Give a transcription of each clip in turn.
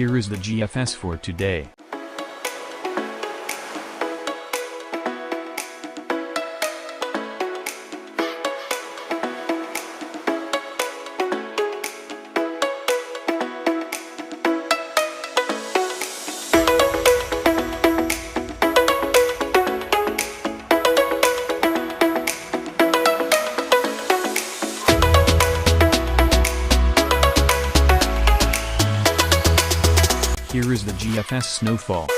Here is the GFS for today. Here is the GFS snowfall.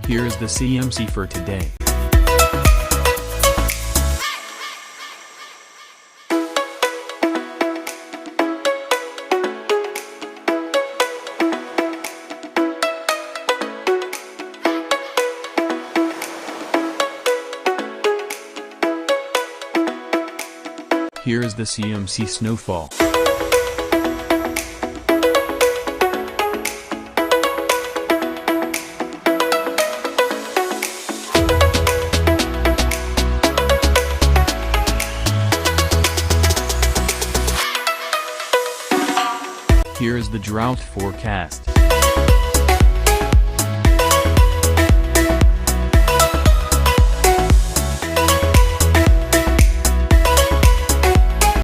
Here is the CMC for today. Here is the CMC snowfall. Here is the drought forecast.